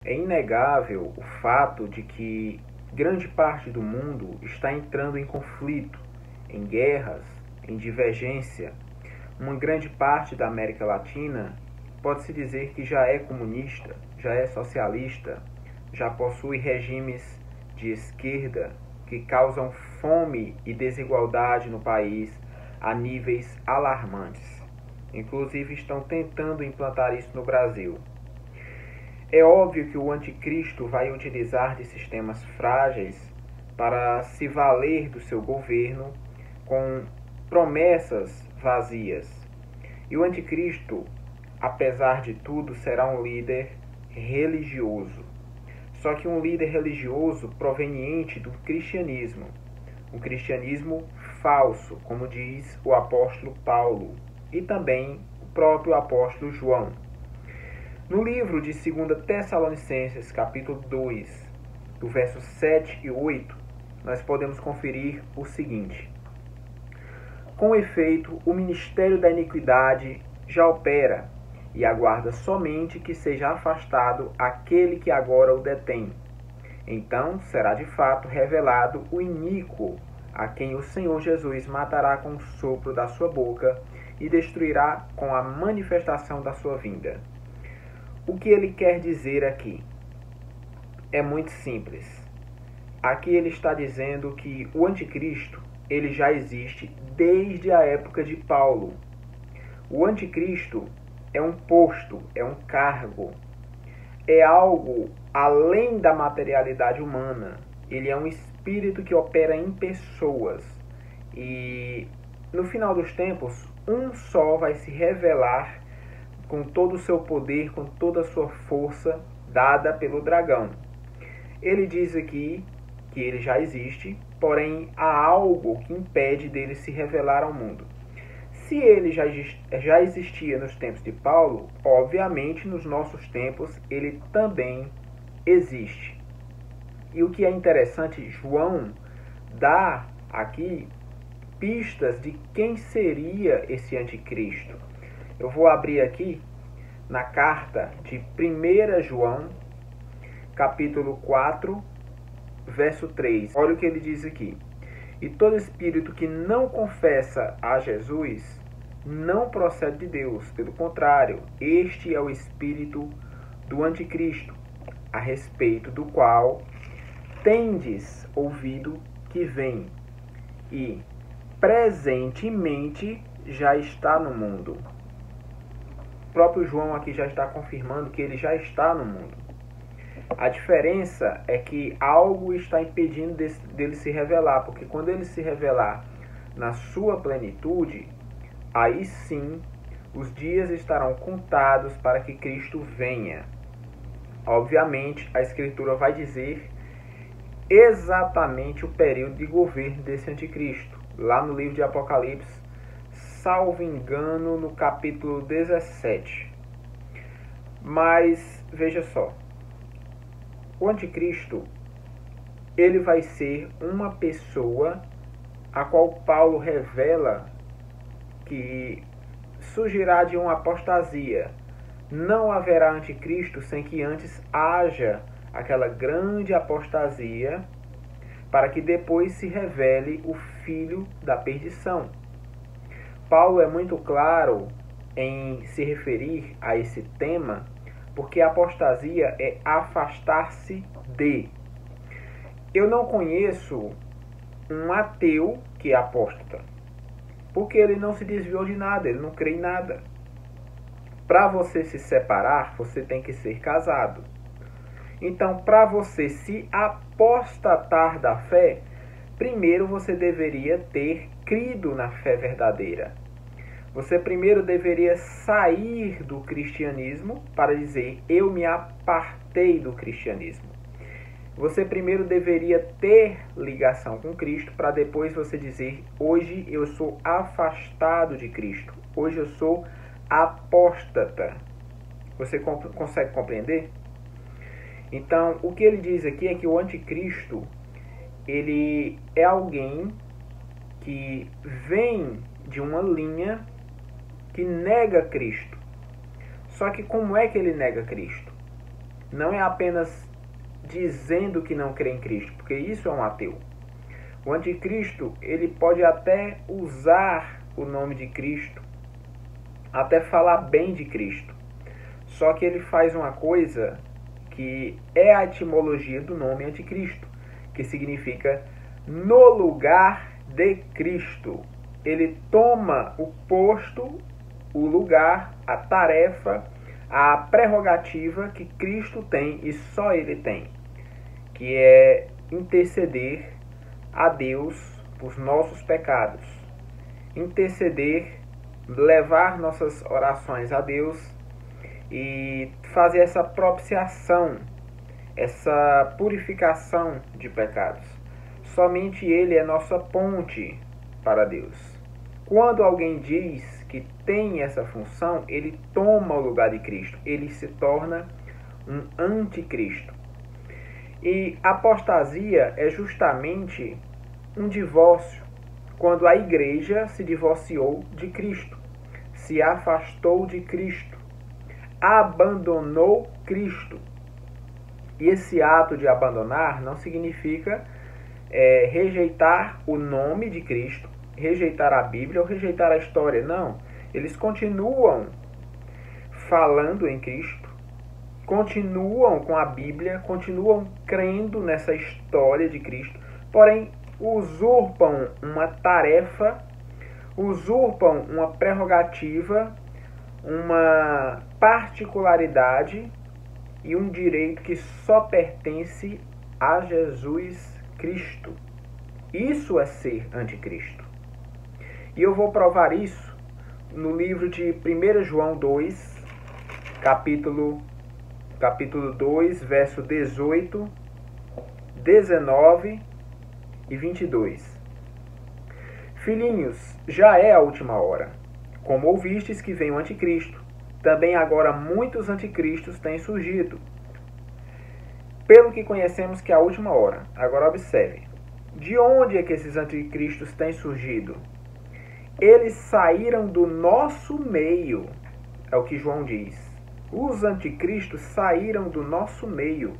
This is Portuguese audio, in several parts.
É inegável o fato de que grande parte do mundo está entrando em conflito, em guerras, em divergência. Uma grande parte da América Latina pode-se dizer que já é comunista, já é socialista, já possui regimes de esquerda que causam fome e desigualdade no país a níveis alarmantes. Inclusive estão tentando implantar isso no Brasil. É óbvio que o anticristo vai utilizar de sistemas frágeis para se valer do seu governo com promessas vazias. E o anticristo, apesar de tudo, será um líder religioso. Só que um líder religioso proveniente do cristianismo. Um cristianismo falso, como diz o apóstolo Paulo e também o próprio apóstolo João. No livro de 2 Tessalonicenses, capítulo 2, do verso 7 e 8, nós podemos conferir o seguinte: com efeito, o ministério da iniquidade já opera, e aguarda somente que seja afastado aquele que agora o detém. Então será de fato revelado o iníquo, a quem o Senhor Jesus matará com o sopro da sua boca e destruirá com a manifestação da sua vinda. O que ele quer dizer aqui? É muito simples. Aqui ele está dizendo que o anticristo, ele já existe desde a época de Paulo. O anticristo é um posto, é um cargo, é algo além da materialidade humana. Ele é um espírito que opera em pessoas. E no final dos tempos, um só vai se revelar com todo o seu poder, com toda a sua força dada pelo dragão. Ele diz aqui que ele já existe, porém há algo que impede dele se revelar ao mundo. Se ele já existia nos tempos de Paulo, obviamente nos nossos tempos ele também existe. E o que é interessante, João dá aqui pistas de quem seria esse anticristo. Eu vou abrir aqui na carta de 1 João, capítulo 4, verso 3. Olha o que ele diz aqui: e todo espírito que não confessa a Jesus não procede de Deus. Pelo contrário, este é o espírito do anticristo, a respeito do qual tendes ouvido que vem e presentemente já está no mundo. O próprio João aqui já está confirmando que ele já está no mundo. A diferença é que algo está impedindo dele se revelar, porque quando ele se revelar na sua plenitude, aí sim os dias estarão contados para que Cristo venha. Obviamente, a Escritura vai dizer exatamente o período de governo desse anticristo, lá no livro de Apocalipse, salvo engano, no capítulo 17. Mas, veja só, o anticristo, ele vai ser uma pessoa a qual Paulo revela que surgirá de uma apostasia. Não haverá anticristo sem que antes haja aquela grande apostasia, para que depois se revele o filho da perdição. Paulo é muito claro em se referir a esse tema, porque a apostasia é afastar-se de. Eu não conheço um ateu que é apóstata, porque ele não se desviou de nada, ele não crê em nada. Para você se separar, você tem que ser casado. Então, para você se apostatar da fé, primeiro você deveria ter crido na fé verdadeira. Você primeiro deveria sair do cristianismo para dizer: eu me apartei do cristianismo. Você primeiro deveria ter ligação com Cristo para depois você dizer: hoje eu sou afastado de Cristo. Hoje eu sou apóstata. Você consegue compreender? Então, o que ele diz aqui é que o anticristo, ele é alguém que vem de uma linha que nega Cristo. Só que como é que ele nega Cristo? não é apenas dizendo que não crê em Cristo, porque isso é um ateu. O anticristo, ele pode até usar o nome de Cristo, até falar bem de Cristo. Só que ele faz uma coisa que é a etimologia do nome anticristo, que significa no lugar de Cristo. Ele toma o posto, o lugar, a tarefa, a prerrogativa que Cristo tem e só Ele tem, que é interceder a Deus por nossos pecados. Interceder, levar nossas orações a Deus e fazer essa propiciação, essa purificação de pecados. Somente Ele é nossa ponte para Deus. Quando alguém diz que tem essa função, ele toma o lugar de Cristo. Ele se torna um anticristo. E apostasia é justamente um divórcio, quando a igreja se divorciou de Cristo, se afastou de Cristo, abandonou Cristo. E esse ato de abandonar não significa rejeitar o nome de Cristo, rejeitar a Bíblia ou rejeitar a história. Não, eles continuam falando em Cristo, continuam com a Bíblia, continuam crendo nessa história de Cristo, porém usurpam uma tarefa, usurpam uma prerrogativa, uma particularidade e um direito que só pertence a Jesus Cristo. Isso é ser anticristo. E eu vou provar isso no livro de 1 João 2, capítulo 2, verso 18, 19 e 22. Filhinhos, já é a última hora. Como ouvistes que vem o anticristo, também agora muitos anticristos têm surgido. Pelo que conhecemos que é a última hora. Agora observe. De onde é que esses anticristos têm surgido? Eles saíram do nosso meio. É o que João diz. Os anticristos saíram do nosso meio.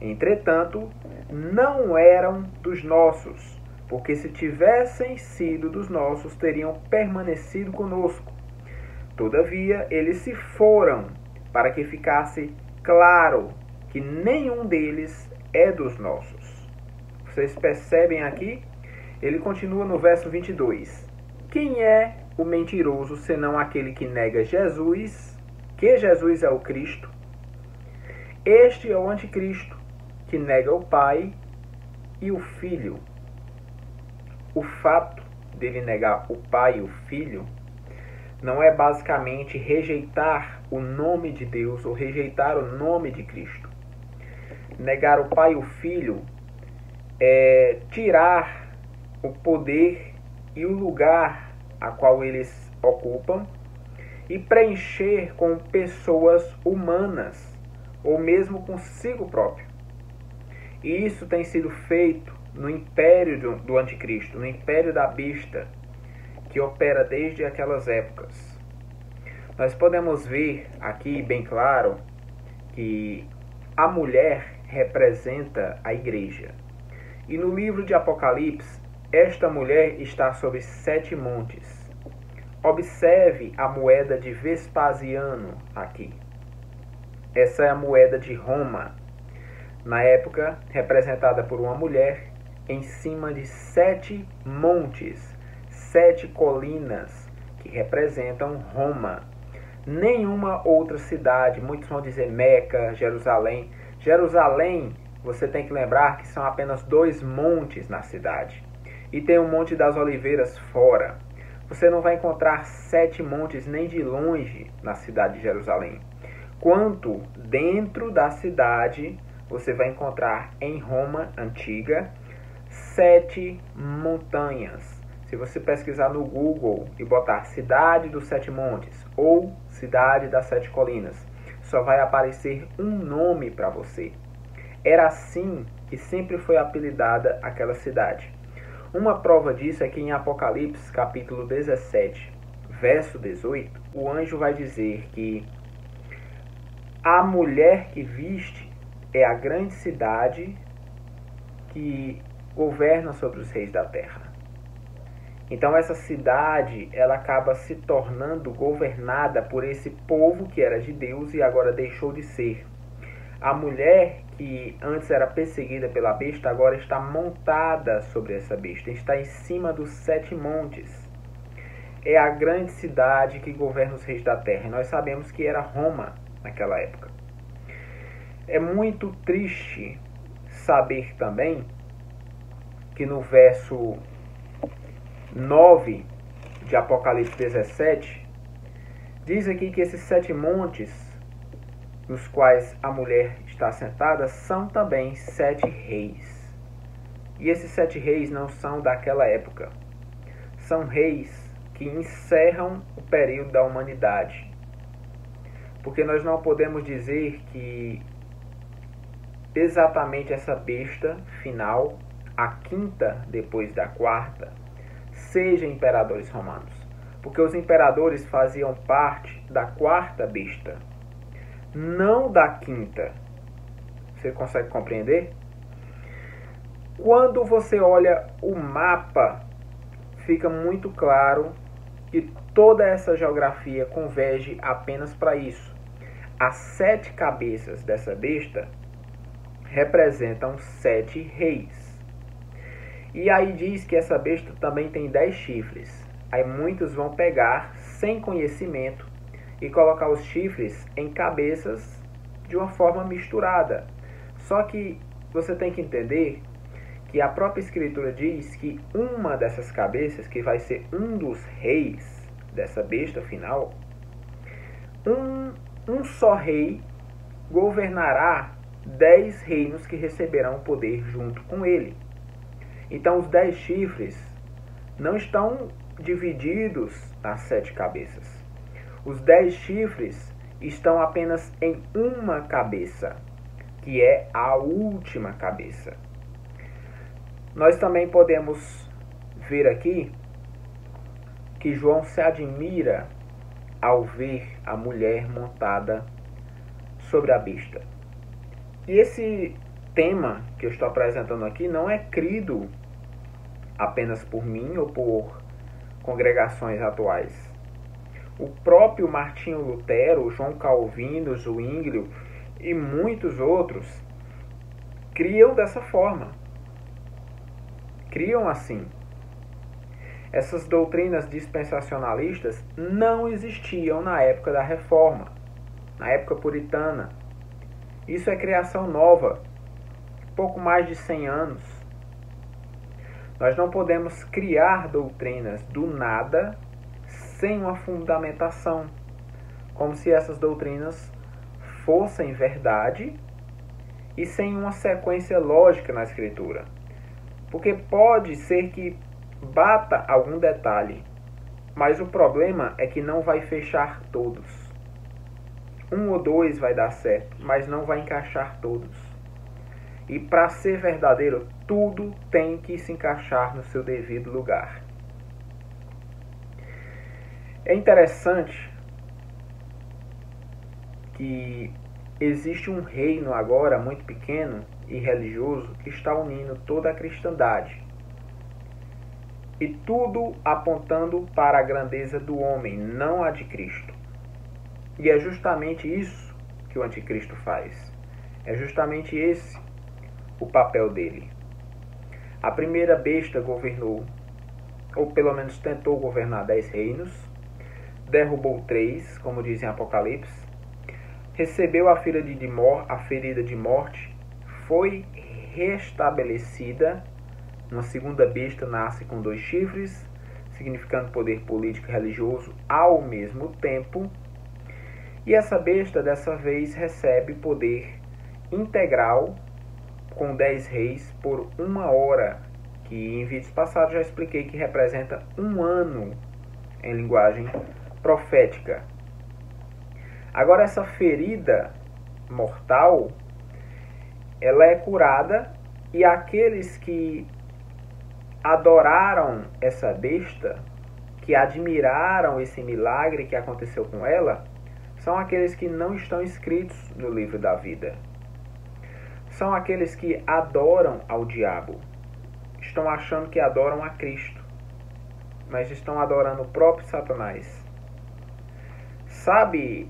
Entretanto, não eram dos nossos, porque se tivessem sido dos nossos, teriam permanecido conosco. Todavia, eles se foram, para que ficasse claro que nenhum deles é dos nossos. Vocês percebem aqui? Ele continua no verso 22. Quem é o mentiroso, senão aquele que nega Jesus, que Jesus é o Cristo? Este é o anticristo, que nega o Pai e o Filho. O fato dele negar o Pai e o Filho não é basicamente rejeitar o nome de Deus ou rejeitar o nome de Cristo. Negar o Pai e o Filho é tirar o poder e o lugar a qual eles ocupam e preencher com pessoas humanas ou mesmo consigo próprio. E isso tem sido feito no império do anticristo, no império da besta, que opera desde aquelas épocas. Nós podemos ver aqui bem claro que a mulher representa a igreja. E no livro de Apocalipse, esta mulher está sobre 7 montes. Observe a moeda de Vespasiano aqui. Essa é a moeda de Roma, na época representada por uma mulher em cima de 7 montes, 7 colinas que representam Roma. Nenhuma outra cidade, muitos vão dizer Meca, Jerusalém. Jerusalém, você tem que lembrar que são apenas 2 montes na cidade. E tem o Monte das Oliveiras fora. Você não vai encontrar 7 montes nem de longe na cidade de Jerusalém. Quanto dentro da cidade, você vai encontrar em Roma antiga 7 montanhas. Se você pesquisar no Google e botar Cidade dos 7 Montes ou Cidade das 7 Colinas, só vai aparecer um nome para você. Era assim que sempre foi apelidada aquela cidade. Uma prova disso é que em Apocalipse, capítulo 17, verso 18, o anjo vai dizer que a mulher que viste é a grande cidade que governa sobre os reis da terra. Então essa cidade, ela acaba se tornando governada por esse povo que era de Deus e agora deixou de ser. A mulher que antes era perseguida pela besta, agora está montada sobre essa besta, está em cima dos 7 montes. É a grande cidade que governa os reis da terra. E nós sabemos que era Roma naquela época. É muito triste saber também que no verso 9 de Apocalipse 17, diz aqui que esses 7 montes, nos quais a mulher está sentada, são também 7 reis. E esses 7 reis não são daquela época. São reis que encerram o período da humanidade. Porque nós não podemos dizer que exatamente essa besta final, a quinta depois da quarta, seja imperadores romanos. Porque os imperadores faziam parte da quarta besta, não da quinta. Você consegue compreender? Quando você olha o mapa, fica muito claro que toda essa geografia converge apenas para isso. As 7 cabeças dessa besta representam 7 reis. E aí diz que essa besta também tem 10 chifres. Aí muitos vão pegar, sem conhecimento, e colocar os chifres em cabeças de uma forma misturada. Só que você tem que entender que a própria Escritura diz que uma dessas cabeças, que vai ser um dos reis dessa besta final, um só rei governará 10 reinos que receberão o poder junto com ele. Então os 10 chifres não estão divididos nas 7 cabeças. Os 10 chifres estão apenas em uma cabeça, que é a última cabeça. Nós também podemos ver aqui que João se admira ao ver a mulher montada sobre a besta. E esse tema que eu estou apresentando aqui não é crido apenas por mim ou por congregações atuais. O próprio Martinho Lutero, João Calvino, Zwinglio e muitos outros criam dessa forma. Criam assim. Essas doutrinas dispensacionalistas não existiam na época da Reforma, na época puritana. Isso é criação nova, pouco mais de 100 anos. Nós não podemos criar doutrinas do nada sem uma fundamentação, como se essas doutrinas fossem verdade e sem uma sequência lógica na Escritura. Porque pode ser que bata algum detalhe, mas o problema é que não vai fechar todos. 1 ou 2 vai dar certo, mas não vai encaixar todos. E para ser verdadeiro, tudo tem que se encaixar no seu devido lugar. É interessante que existe um reino agora muito pequeno e religioso que está unindo toda a cristandade. E tudo apontando para a grandeza do homem, não a de Cristo. E é justamente isso que o anticristo faz. É justamente esse o papel dele. A primeira besta governou, ou pelo menos tentou governar 10 reinos, derrubou 3, como diz em Apocalipse, recebeu a ferida de morte, foi restabelecida. Uma segunda besta nasce com 2 chifres, significando poder político e religioso ao mesmo tempo. E essa besta, dessa vez, recebe poder integral com 10 reis por 1 hora, que em vídeos passados já expliquei que representa 1 ano em linguagem profética. Agora, essa ferida mortal, ela é curada, e aqueles que adoraram essa besta, que admiraram esse milagre que aconteceu com ela, são aqueles que não estão inscritos no livro da vida. são aqueles que adoram ao diabo. Estão achando que adoram a Cristo, mas estão adorando o próprio Satanás. Sabe,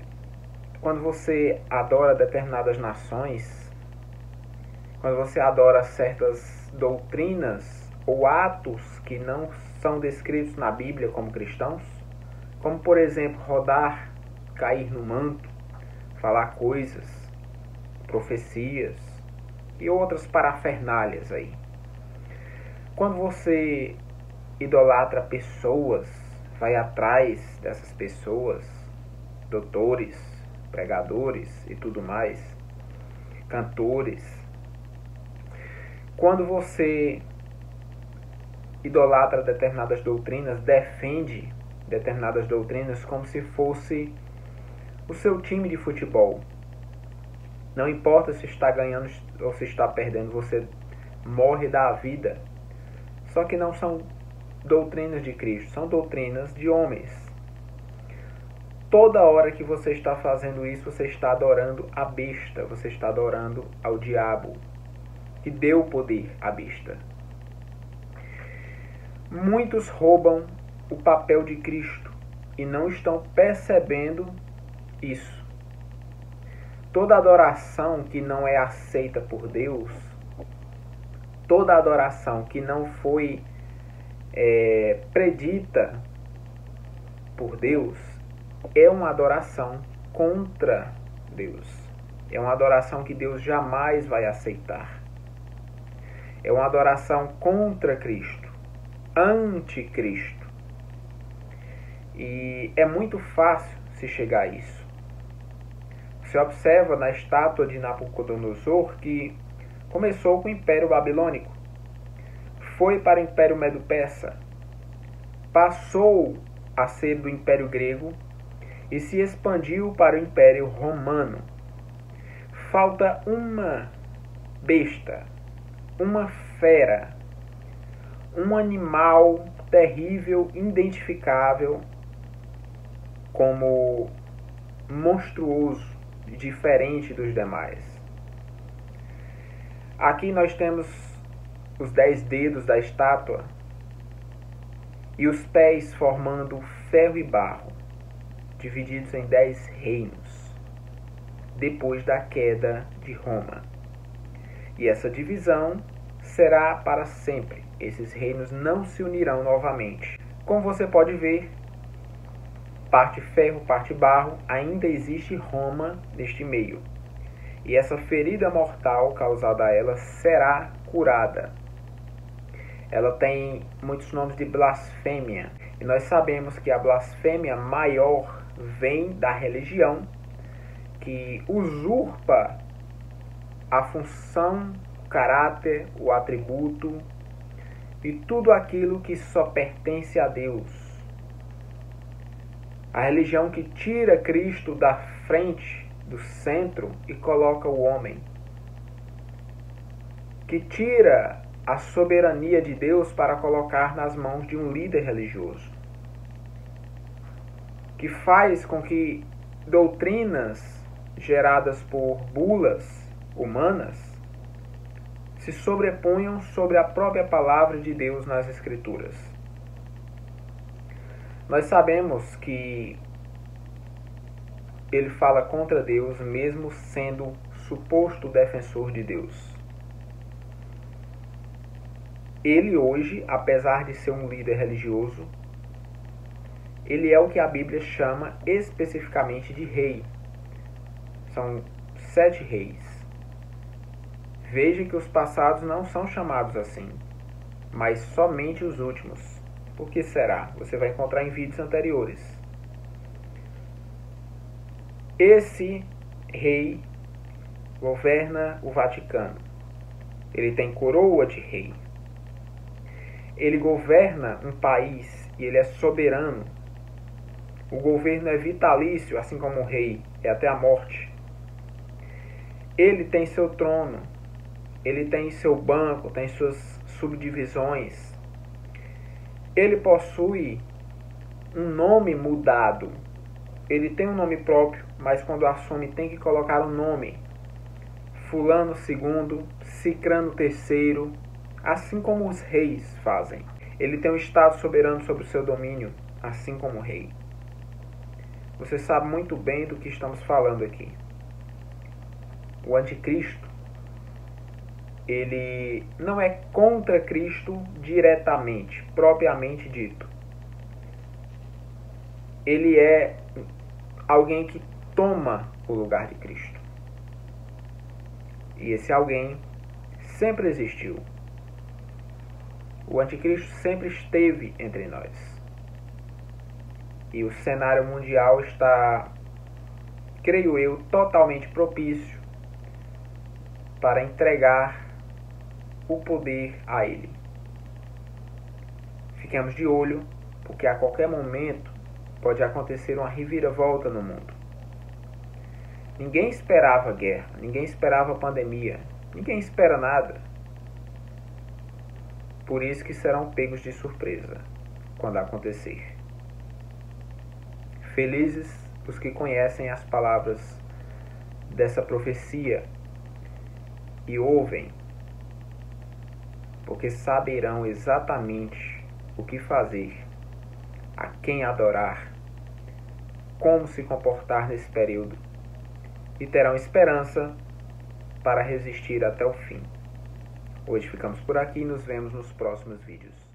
quando você adora determinadas nações, quando você adora certas doutrinas ou atos que não são descritos na Bíblia como cristãos, como por exemplo rodar, cair no manto, falar coisas, profecias e outras parafernálias aí. Quando você idolatra pessoas, vai atrás dessas pessoas, doutores, pregadores e tudo mais, cantores. Quando você idolatra determinadas doutrinas, defende determinadas doutrinas como se fosse o seu time de futebol. Não importa se está ganhando ou se está perdendo, você morre da vida. Só que não são doutrinas de Cristo, são doutrinas de homens. Toda hora que você está fazendo isso, você está adorando a besta, você está adorando ao diabo, que deu poder à besta. Muitos roubam o papel de Cristo e não estão percebendo isso. Toda adoração que não é aceita por Deus, toda adoração que não foi predita por Deus, é uma adoração contra Deus. É uma adoração que Deus jamais vai aceitar. É uma adoração contra Cristo, anticristo. E é muito fácil se chegar a isso. Você observa na estátua de Nabucodonosor que começou com o Império Babilônico, foi para o Império Medo-Persa, passou a ser do Império Grego e se expandiu para o Império Romano. Falta uma besta, uma fera, um animal terrível, identificável como monstruoso, diferente dos demais. Aqui nós temos os 10 dedos da estátua e os pés formando ferro e barro, divididos em 10 reinos, depois da queda de Roma. E essa divisão será para sempre. Esses reinos não se unirão novamente. Como você pode ver, parte ferro, parte barro, ainda existe Roma neste meio. E essa ferida mortal causada a ela será curada. Ela tem muitos nomes de blasfêmia. E nós sabemos que a blasfêmia maior vem da religião, que usurpa a função, o caráter, o atributo e tudo aquilo que só pertence a Deus. A religião que tira Cristo da frente, do centro, e coloca o homem. Que tira a soberania de Deus para colocar nas mãos de um líder religioso. Que faz com que doutrinas geradas por bulas humanas se sobreponham sobre a própria palavra de Deus nas Escrituras. Nós sabemos que ele fala contra Deus mesmo sendo suposto defensor de Deus. Ele hoje, apesar de ser um líder religioso, ele é o que a Bíblia chama especificamente de rei. São 7 reis. Veja que os passados não são chamados assim, mas somente os últimos. Por que será? Você vai encontrar em vídeos anteriores. Esse rei governa o Vaticano. Ele tem coroa de rei. Ele governa um país e ele é soberano. O governo é vitalício, assim como o rei, é até a morte. Ele tem seu trono, ele tem seu banco, tem suas subdivisões. Ele possui um nome mudado. Ele tem um nome próprio, mas quando assume tem que colocar um nome fulano segundo, cicrano terceiro, assim como os reis fazem. Ele tem um estado soberano sobre o seu domínio, assim como o rei. Você sabe muito bem do que estamos falando aqui. O anticristo, ele não é contra Cristo diretamente, propriamente dito. Ele é alguém que toma o lugar de Cristo. E esse alguém sempre existiu. O anticristo sempre esteve entre nós. E o cenário mundial está, creio eu, totalmente propício para entregar o poder a ele. Fiquemos de olho, porque a qualquer momento pode acontecer uma reviravolta no mundo. Ninguém esperava guerra, ninguém esperava pandemia, ninguém espera nada. Por isso que serão pegos de surpresa quando acontecer. Felizes os que conhecem as palavras dessa profecia e ouvem, porque saberão exatamente o que fazer, a quem adorar, como se comportar nesse período, e terão esperança para resistir até o fim. Hoje ficamos por aqui e nos vemos nos próximos vídeos.